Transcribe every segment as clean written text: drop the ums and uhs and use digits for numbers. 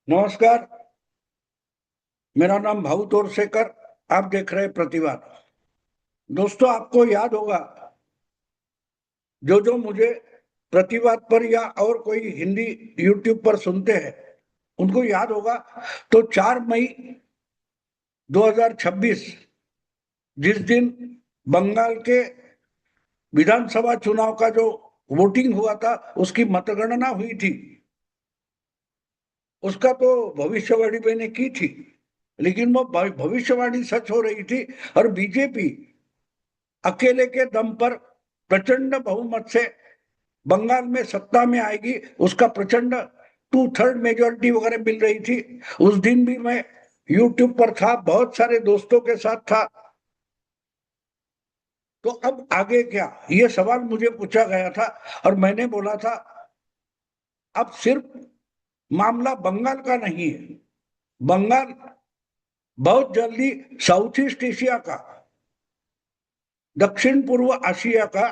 नमस्कार। मेरा नाम भाऊ तोरसेकर। आप देख रहे हैं प्रतिवाद। दोस्तों, आपको याद होगा, जो जो मुझे प्रतिवाद पर या और कोई हिंदी यूट्यूब पर सुनते हैं उनको याद होगा। तो 4 मई 2026, जिस दिन बंगाल के विधानसभा चुनाव का जो वोटिंग हुआ था, उसकी मतगणना हुई थी, उसका तो भविष्यवाणी मैंने की थी। लेकिन वो भविष्यवाणी सच हो रही थी और बीजेपी अकेले के दम पर प्रचंड बहुमत से बंगाल में सत्ता में आएगी, उसका प्रचंड 2/3 मेजोरिटी वगैरह मिल रही थी। उस दिन भी मैं यूट्यूब पर था, बहुत सारे दोस्तों के साथ था। तो अब आगे क्या, ये सवाल मुझे पूछा गया था और मैंने बोला था, अब सिर्फ मामला बंगाल का नहीं है। बंगाल बहुत जल्दी साउथ ईस्ट एशिया का, दक्षिण पूर्व एशिया का,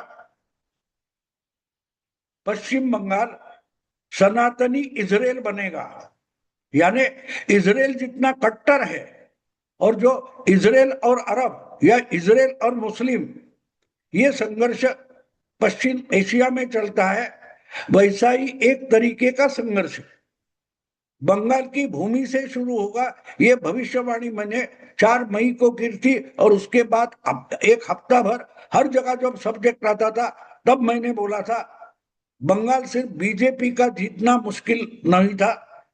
पश्चिम बंगाल सनातनी इजराइल बनेगा। यानी इजराइल जितना कट्टर है, और जो इजराइल और अरब या इजराइल और मुस्लिम ये संघर्ष पश्चिम एशिया में चलता है, वैसा ही एक तरीके का संघर्ष बंगाल की भूमि से शुरू होगा। ये भविष्यवाणी मैंने 4 मई को की थी, और उसके बाद एक हफ्ता भर हर जगह जब सब्जेक्ट आता था, तब मैंने बोला था बंगाल सिर्फ बीजेपी का जीतना मुश्किल नहीं था,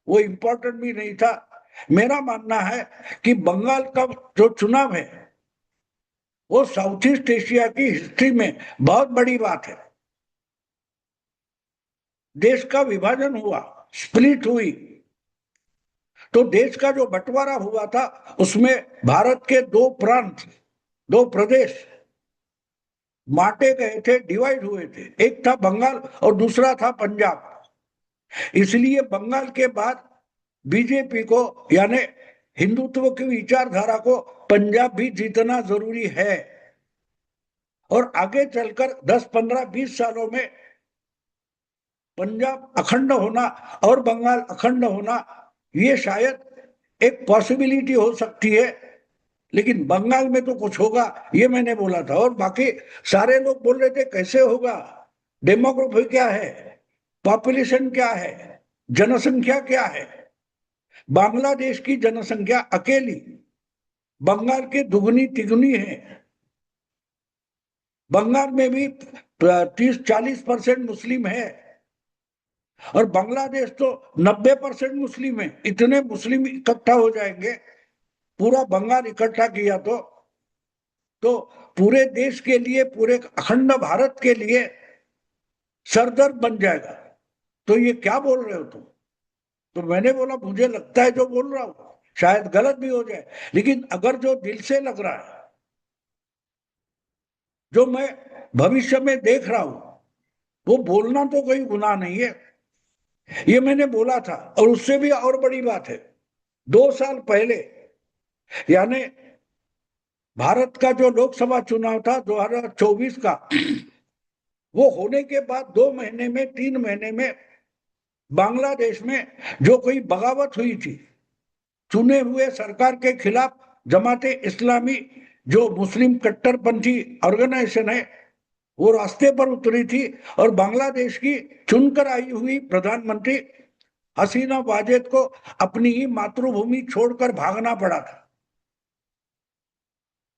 वो इम्पोर्टेंट भी नहीं था। मेरा मानना है कि बंगाल का जो चुनाव है वो साउथ ईस्ट एशिया की हिस्ट्री में बहुत बड़ी बात है। देश का विभाजन हुआ, स्प्लिट हुई, तो देश का जो बंटवारा हुआ था उसमें भारत के दो प्रांत, दो प्रदेश बांटे गए थे, डिवाइड हुए थे। एक था बंगाल और दूसरा था पंजाब। इसलिए बंगाल के बाद बीजेपी को, यानी हिंदुत्व की विचारधारा को, पंजाब भी जीतना जरूरी है। और आगे चलकर 10, 15, 20 सालों में पंजाब अखंड होना और बंगाल अखंड होना, ये शायद एक पॉसिबिलिटी हो सकती है। लेकिन बंगाल में तो कुछ होगा, ये मैंने बोला था। और बाकी सारे लोग बोल रहे थे कैसे होगा, डेमोग्राफी क्या है, पॉपुलेशन क्या है, जनसंख्या क्या है। बांग्लादेश की जनसंख्या अकेली बंगाल की दुगनी तिगुनी है। बंगाल में भी 30-40% मुस्लिम है, और बांग्लादेश तो 90% मुस्लिम है। इतने मुस्लिम इकट्ठा हो जाएंगे, पूरा बंगाल इकट्ठा किया तो पूरे देश के लिए, पूरे अखंड भारत के लिए सरदर्द बन जाएगा। तो ये क्या बोल रहे हो तुम? तो मैंने बोला मुझे लगता है जो बोल रहा हूं शायद गलत भी हो जाए, लेकिन अगर जो दिल से लग रहा है, जो मैं भविष्य में देख रहा हूं, वो बोलना तो कोई गुनाह नहीं है। ये मैंने बोला था। और उससे भी और बड़ी बात है, 2 साल पहले, यानी भारत का जो लोकसभा चुनाव था 2024 का, वो होने के बाद 2 महीने में, 3 महीने में बांग्लादेश में जो कोई बगावत हुई थी चुने हुए सरकार के खिलाफ, जमाते इस्लामी जो मुस्लिम कट्टरपंथी ऑर्गेनाइजेशन है, वो रास्ते पर उतरी थी। और बांग्लादेश की चुनकर आई हुई प्रधानमंत्री हसीना वाजेद को अपनी ही मातृभूमि छोड़कर भागना पड़ा था।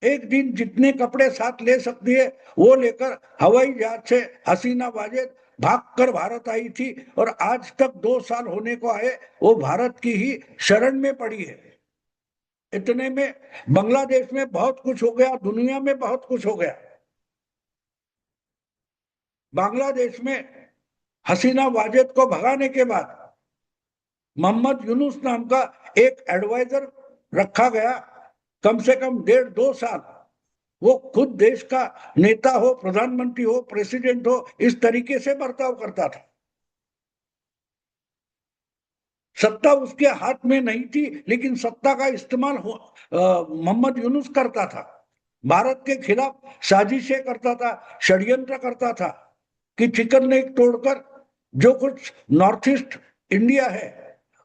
एक दिन जितने कपड़े साथ ले सकती है वो लेकर हवाई जहाज से हसीना वाजेद भागकर भारत आई थी, और आज तक 2 साल होने को आए, वो भारत की ही शरण में पड़ी है। इतने में बांग्लादेश में बहुत कुछ हो गया, दुनिया में बहुत कुछ हो गया। बांग्लादेश में हसीना वाजेद को भगाने के बाद मोहम्मद यूनुस नाम का एक एडवाइजर रखा गया। कम से कम 1.5-2 साल वो खुद देश का नेता हो, प्रधानमंत्री हो, प्रेसिडेंट हो, इस तरीके से बर्ताव करता था। सत्ता उसके हाथ में नहीं थी, लेकिन सत्ता का इस्तेमाल मोहम्मद यूनुस करता था। भारत के खिलाफ साजिशें करता था, षड्यंत्र करता था कि चिकन नेक तोड़कर जो कुछ नॉर्थ ईस्ट इंडिया है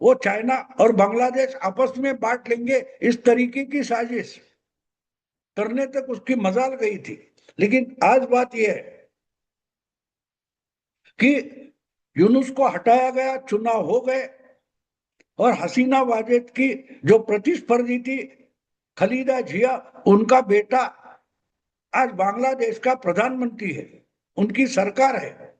वो चाइना और बांग्लादेश आपस में बांट लेंगे, इस तरीके की साजिश करने तक उसकी मजाल गई थी। लेकिन आज बात यह है कि यूनुस को हटाया गया, चुनाव हो गए, और हसीना वाजेद की जो प्रतिस्पर्धी थी खलीदा जिया, उनका बेटा आज बांग्लादेश का प्रधानमंत्री है, उनकी सरकार है।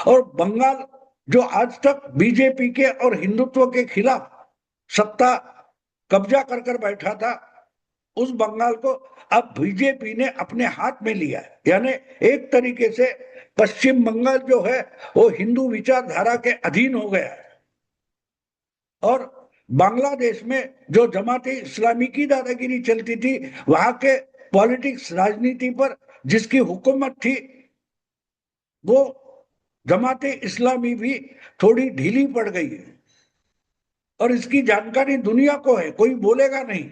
और बंगाल जो आज तक बीजेपी के और हिंदुत्व के खिलाफ सत्ता कब्जा कर कर बैठा था, उस बंगाल को अब बीजेपी ने अपने हाथ में लिया है। यानी एक तरीके से पश्चिम बंगाल जो है वो हिंदू विचारधारा के अधीन हो गया है। और बांग्लादेश में जो जमाते इस्लामी की दादागिरी चलती थी, वहां के पॉलिटिक्स, राजनीति पर जिसकी हुकूमत थी, वो जमाते इस्लामी भी थोड़ी ढीली पड़ गई है। और इसकी जानकारी दुनिया को है, कोई बोलेगा नहीं।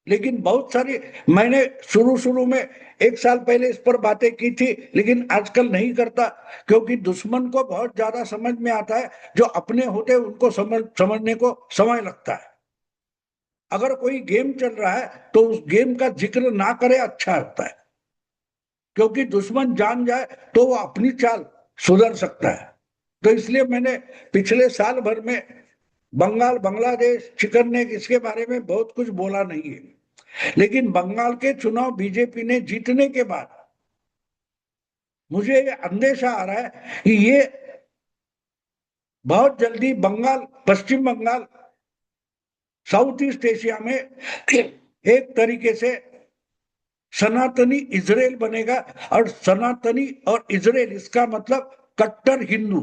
लेकिन बहुत सारी, मैंने शुरू शुरू में 1 साल पहले इस पर बातें की थी, लेकिन आजकल नहीं करता, क्योंकि दुश्मन को बहुत ज्यादा समझ में आता है, जो अपने होते उनको समझने को समय लगता है। अगर कोई गेम चल रहा है तो उस गेम का जिक्र ना करे, अच्छा होता है, क्योंकि दुश्मन जान जाए तो वो अपनी चाल सुधर सकता है। तो इसलिए मैंने पिछले साल भर में बंगाल, बांग्लादेश, चिकन नेक, इसके बारे में बहुत कुछ बोला नहीं है। लेकिन बंगाल के चुनाव बीजेपी ने जीतने के बाद मुझे अंदेशा आ रहा है कि ये बहुत जल्दी बंगाल, पश्चिम बंगाल साउथ ईस्ट एशिया में एक तरीके से सनातनी इजराइल बनेगा। और सनातनी और इजराइल, इसका मतलब कट्टर हिंदू।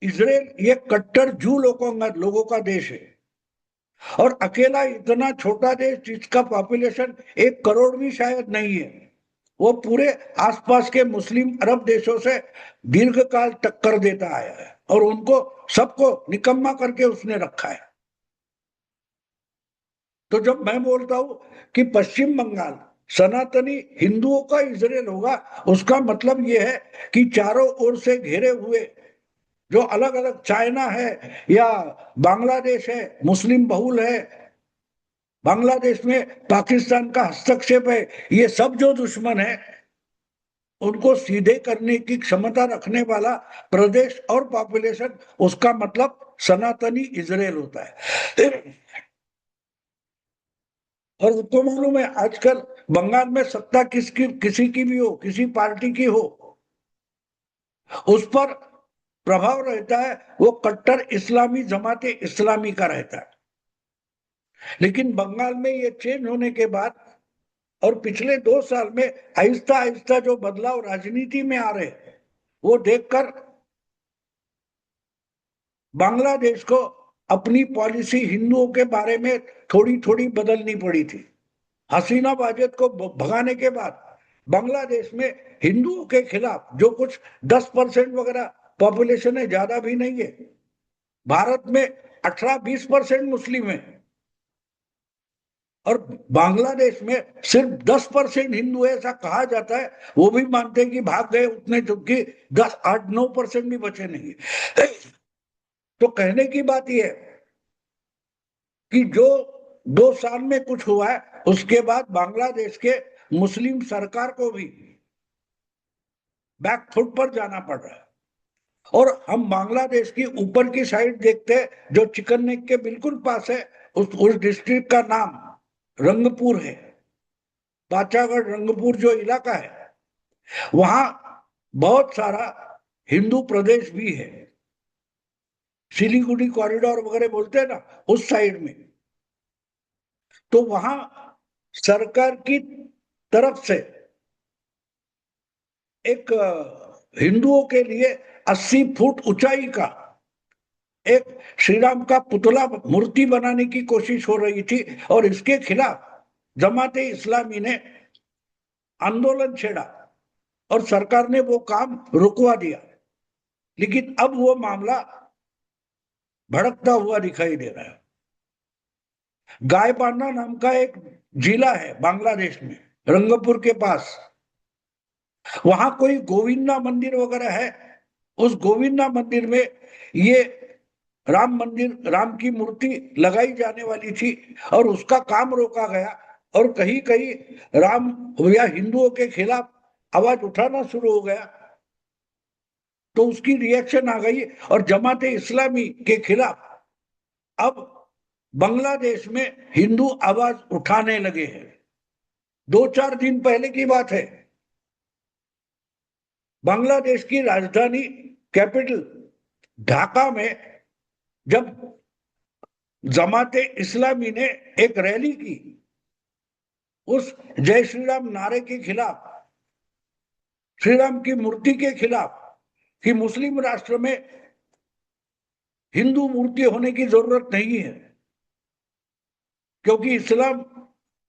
इजराइल ये कट्टर जू लोगों का देश है, और अकेला इतना छोटा देश जिसका पॉपुलेशन 1 करोड़ भी शायद नहीं है, वो पूरे आसपास के मुस्लिम अरब देशों से दीर्घकाल टक्कर देता आया है, और उनको सबको निकम्मा करके उसने रखा है। तो जब मैं बोलता हूं कि पश्चिम बंगाल सनातनी हिंदुओं का इजराइल होगा, उसका मतलब यह है कि चारों ओर से घेरे हुए जो अलग अलग, चाइना है या बांग्लादेश है, मुस्लिम बहुल है, बांग्लादेश में पाकिस्तान का हस्तक्षेप है, ये सब जो दुश्मन है उनको सीधे करने की क्षमता रखने वाला प्रदेश और पॉपुलेशन, उसका मतलब सनातनी इजराइल होता है। और उनको मालूम है आजकल बंगाल में सत्ता किसकी, किसी की भी हो, किसी पार्टी की हो, उस पर प्रभाव रहता है वो कट्टर इस्लामी, जमाते इस्लामी का रहता है। लेकिन बंगाल में ये चेंज होने के बाद और पिछले 2 साल में आहिस्ता आहिस्ता जो बदलाव राजनीति में आ रहे हैं, वो देखकर बांग्लादेश को अपनी पॉलिसी हिंदुओं के बारे में थोड़ी थोड़ी बदलनी पड़ी थी। हसीना वाजेद को भगाने के बाद बांग्लादेश में हिंदुओं के खिलाफ जो कुछ 10% वगैरह पॉपुलेशन है, ज्यादा भी नहीं है। भारत में 18-20% मुस्लिम है, और बांग्लादेश में सिर्फ 10% हिंदू है, ऐसा कहा जाता है। वो भी मानते हैं कि भाग गए उतने, जबकि 10, 8, 9% भी बचे नहीं। तो कहने की बात यह है कि जो 2 साल में कुछ हुआ है, उसके बाद बांग्लादेश के मुस्लिम सरकार को भी बैकफुट पर जाना पड़ रहा है। और हम बांग्लादेश की ऊपर की साइड देखते हैं, जो चिकन नेक के बिल्कुल पास है, उस डिस्ट्रिक्ट का नाम रंगपुर है। पाचागढ़, रंगपुर जो इलाका है, वहां बहुत सारा हिंदू प्रदेश भी है। सिलीगुड़ी कॉरिडोर वगैरह बोलते हैं ना, उस साइड में। तो वहां सरकार की तरफ से एक हिंदुओं के लिए 80 फुट ऊंचाई का एक श्री राम का पुतला, मूर्ति बनाने की कोशिश हो रही थी, और इसके खिलाफ जमाते इस्लामी ने आंदोलन छेड़ा और सरकार ने वो काम रुकवा दिया। लेकिन अब वो मामला भड़कता हुआ दिखाई दे रहा है। गायबांधा नाम का एक जिला है बांग्लादेश में, रंगपुर के पास। वहां कोई गोविंदा मंदिर वगैरह है, उस गोविंदा मंदिर में ये राम मंदिर, राम की मूर्ति लगाई जाने वाली थी और उसका काम रोका गया, और कहीं कहीं राम या हिंदुओं के खिलाफ आवाज उठाना शुरू हो गया, तो उसकी रिएक्शन आ गई और जमाते इस्लामी के खिलाफ अब बांग्लादेश में हिंदू आवाज उठाने लगे हैं। 2-4 दिन पहले की बात है, बांग्लादेश की राजधानी कैपिटल ढाका में जब जमाते इस्लामी ने एक रैली की उस जय श्री राम नारे के खिलाफ, श्री राम की मूर्ति के खिलाफ, कि मुस्लिम राष्ट्र में हिंदू मूर्ति होने की जरूरत नहीं है क्योंकि इस्लाम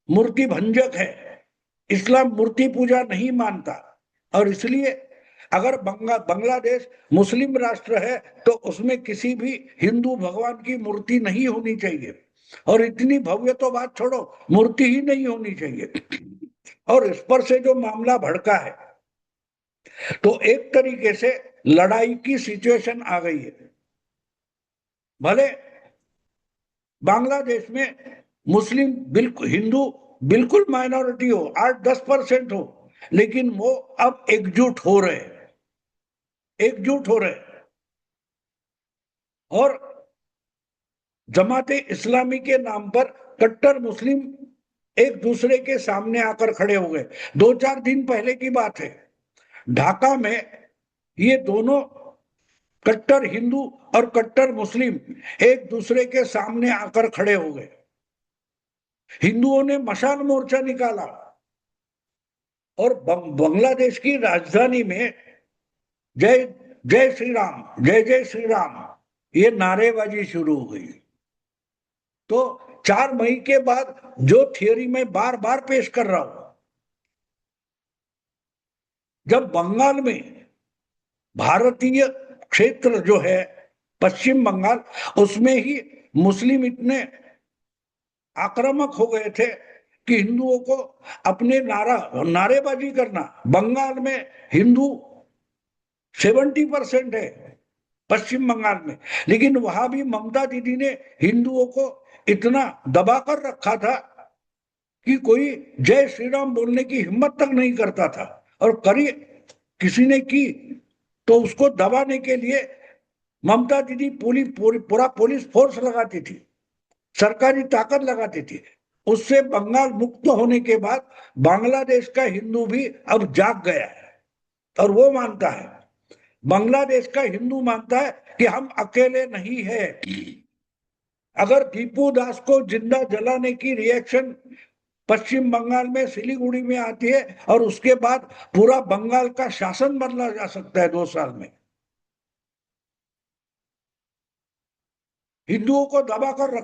मूर्ति भंजक है, इस्लाम मूर्ति पूजा नहीं मानता, और इसलिए अगर बांग्लादेश मुस्लिम राष्ट्र है तो उसमें किसी भी हिंदू भगवान की मूर्ति नहीं होनी चाहिए, और इतनी भव्य तो बात छोड़ो, मूर्ति ही नहीं होनी चाहिए। और इस पर से जो मामला भड़का है, तो एक तरीके से लड़ाई की सिचुएशन आ गई है। भले बांग्लादेश में मुस्लिम बिल्कुल, हिंदू बिल्कुल माइनॉरिटी हो, 8-10% हो, लेकिन वो अब एकजुट हो रहे हैं, एकजुट हो रहे हैं, और जमाते इस्लामी के नाम पर कट्टर मुस्लिम एक दूसरे के सामने आकर खड़े हो गए। 2-4 दिन पहले की बात है, ढाका में ये दोनों कट्टर हिंदू और कट्टर मुस्लिम एक दूसरे के सामने आकर खड़े हो गए। हिंदुओं ने मशाल मोर्चा निकाला और बांग्लादेश की राजधानी में जय जय श्री राम, जय जय श्री राम, ये नारेबाजी शुरू हो गई। तो 4 मई के बाद जो थियोरी मैं बार बार पेश कर रहा हूं, जब बंगाल में भारतीय क्षेत्र जो है पश्चिम बंगाल, उसमें ही मुस्लिम इतने आक्रामक हो गए थे कि हिंदुओं को अपने नारेबाजी करना, बंगाल में हिंदू 70% है पश्चिम बंगाल में, लेकिन वहां भी ममता दीदी ने हिंदुओं को इतना दबा कर रखा था कि कोई जय श्री राम बोलने की हिम्मत तक नहीं करता था, और करी किसी ने की तो उसको दबाने के लिए ममता दीदी पूरा पुलिस फोर्स लगाती थी, सरकारी ताकत लगाती थी। उससे बंगाल मुक्त होने के बाद बांग्लादेश का हिंदू भी अब जाग गया है, और वो मानता है, बांग्लादेश का हिंदू मानता है कि हम अकेले नहीं है। अगर दीपू दास को जिंदा जलाने की रिएक्शन पश्चिम बंगाल में सिलीगुड़ी में आती है और उसके बाद पूरा बंगाल का शासन बदला जा सकता है 2 साल में, हिंदुओं को दबाकर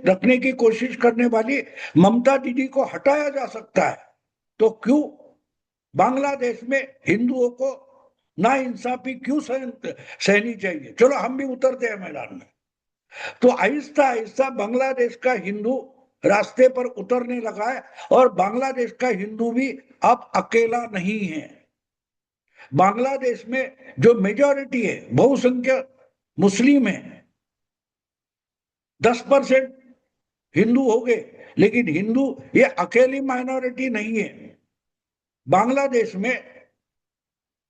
रखने की कोशिश करने वाली ममता दीदी को हटाया जा सकता है, तो क्यों बांग्लादेश में हिंदुओं को ना इंसाफी क्यों सहनी चाहिए? चलो हम भी उतरते हैं मैदान में। तो आहिस्ता आहिस्ता बांग्लादेश का हिंदू रास्ते पर उतरने लगा है, और बांग्लादेश का हिंदू भी अब अकेला नहीं है। बांग्लादेश में जो मेजॉरिटी है, बहुसंख्यक मुस्लिम है, 10% हिंदू हो गए, लेकिन हिंदू ये अकेली माइनॉरिटी नहीं है। बांग्लादेश में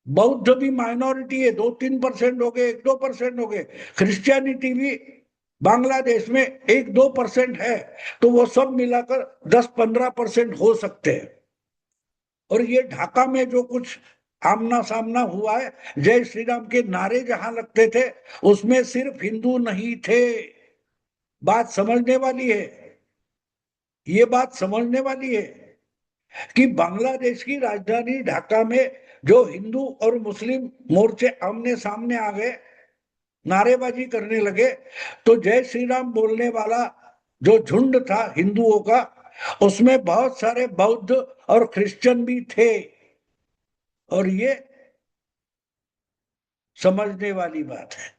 बौद्ध भी माइनॉरिटी है, 2-3% हो गए, 1-2% हो गए। क्रिश्चियनिटी भी बांग्लादेश में 1-2% है, तो वो सब मिलाकर 10-15% हो सकते हैं। और ये ढाका में जो कुछ आमना सामना हुआ है, जय श्री राम के नारे जहां लगते थे उसमें सिर्फ हिंदू नहीं थे। बात समझने वाली है, ये बात समझने वाली है कि बांग्लादेश की राजधानी ढाका में जो हिंदू और मुस्लिम मोर्चे आमने सामने आ गए, नारेबाजी करने लगे, तो जय श्री राम बोलने वाला जो झुंड था हिंदुओं का, उसमें बहुत सारे बौद्ध और क्रिश्चियन भी थे, और ये समझने वाली बात है।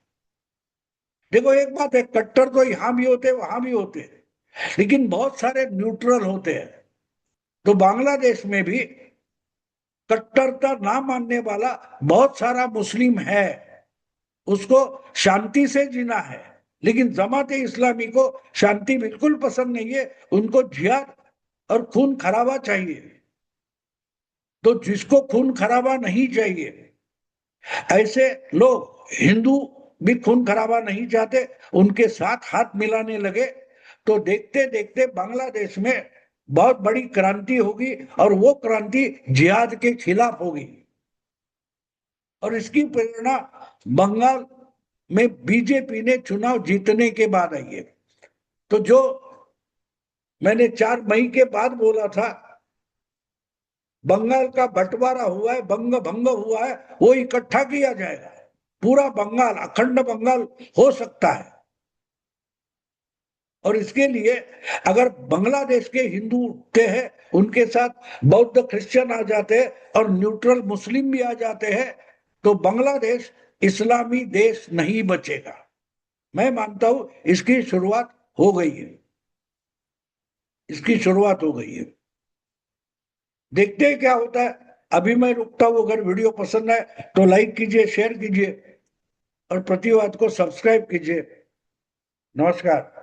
देखो एक बात है, कट्टर तो यहां भी होते वहां भी होते, लेकिन बहुत सारे न्यूट्रल होते हैं। तो बांग्लादेश में भी कट्टरता ना मानने वाला बहुत सारा मुस्लिम है, उसको शांति से जीना है। लेकिन जमात इस्लामी को शांति बिल्कुल पसंद नहीं है, उनको जिहाद और खून खराबा चाहिए। तो जिसको खून खराबा नहीं चाहिए, ऐसे लोग, हिंदू भी खून खराबा नहीं चाहते, उनके साथ हाथ मिलाने लगे तो देखते देखते बांग्लादेश में बहुत बड़ी क्रांति होगी, और वो क्रांति जिहाद के खिलाफ होगी। और इसकी प्रेरणा बंगाल में बीजेपी ने चुनाव जीतने के बाद आई है। तो जो मैंने 4 मई के बाद बोला था, बंगाल का बंटवारा हुआ है, बंग भंग हुआ है, वो इकट्ठा किया जाएगा। पूरा बंगाल, अखंड बंगाल हो सकता है। और इसके लिए अगर बांग्लादेश के हिंदू उठते हैं, उनके साथ बौद्ध क्रिश्चियन आ जाते हैं और न्यूट्रल मुस्लिम भी आ जाते हैं, तो बांग्लादेश इस्लामी देश नहीं बचेगा। मैं मानता हूं इसकी शुरुआत हो गई है, इसकी शुरुआत हो गई है। देखते हैं क्या होता है। अभी मैं रुकता हूं। अगर वीडियो पसंद आए तो लाइक कीजिए, शेयर कीजिए और प्रतिवाद को सब्सक्राइब कीजिए। नमस्कार।